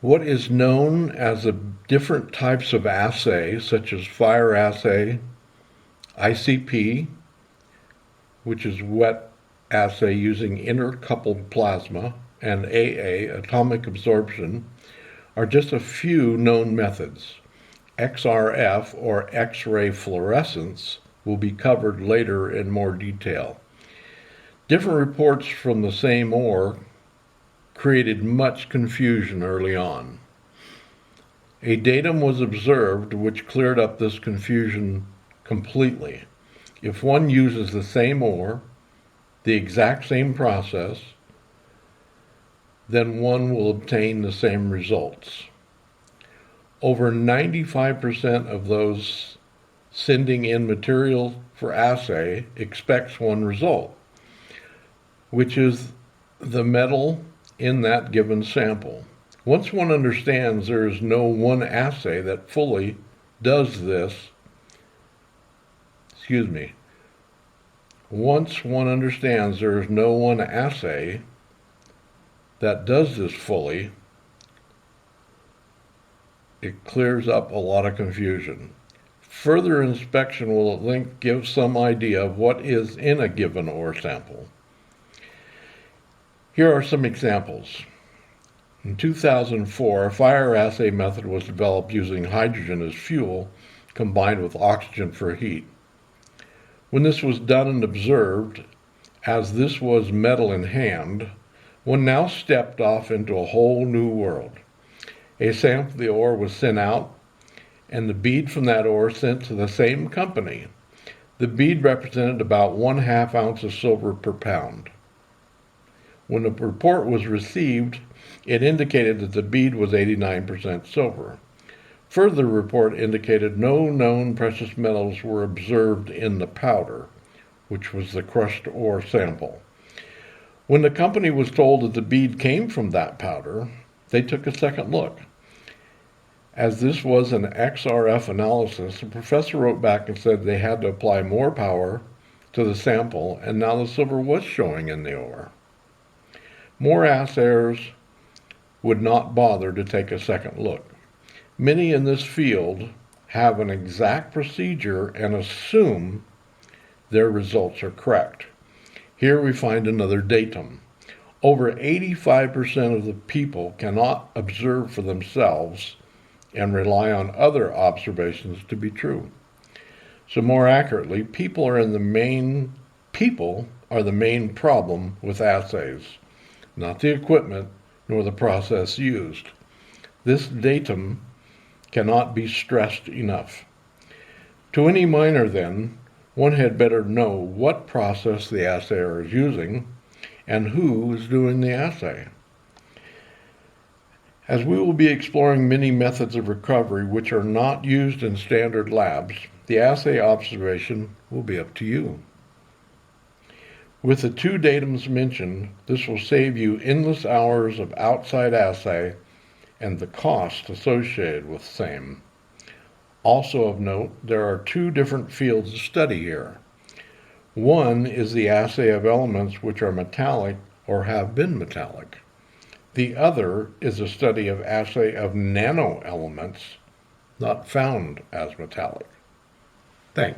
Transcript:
What is known as the different types of assay, such as fire assay, ICP, which is wet assay using intercoupled plasma, and AA, atomic absorption, are just a few known methods. XRF, or X-ray fluorescence, will be covered later in more detail. Different reports from the same ore created much confusion early on. A datum was observed which cleared up this confusion completely. If one uses the same ore, the exact same process, then one will obtain the same results. Over 95% of those sending in material for assay expects one result, which is the metal in that given sample. Once one understands there is no one assay that fully does this, once one understands there is no one assay that does this fully, it clears up a lot of confusion. Further inspection will at length give some idea of what is in a given ore sample. Here are some examples. In 2004, a fire assay method was developed using hydrogen as fuel combined with oxygen for heat. When this was done and observed, as this was metal in hand, one now stepped off into a whole new world. A sample of the ore was sent out, and the bead from that ore sent to the same company. The bead represented about 1/2 ounce of silver per pound. When the report was received, it indicated that the bead was 89% silver. Further, the report indicated no known precious metals were observed in the powder, which was the crushed ore sample. When the company was told that the bead came from that powder, they took a second look. As this was an XRF analysis, the professor wrote back and said they had to apply more power to the sample, and now the silver was showing in the ore. More assayers would not bother to take a second look. Many in this field have an exact procedure and assume their results are correct. Here we find another datum. Over 85% of the people cannot observe for themselves and rely on other observations to be true. So more accurately, people are the main problem with assays, not the equipment nor the process used. This datum cannot be stressed enough. To any miner, then, one had better know what process the assayer is using and who is doing the assay. As we will be exploring many methods of recovery which are not used in standard labs, the assay observation will be up to you. With the two datums mentioned, this will save you endless hours of outside assay and the cost associated with same. Also of note, there are two different fields of study here. One is the assay of elements which are metallic or have been metallic. The other is a study of assay of nanoelements not found as metallic.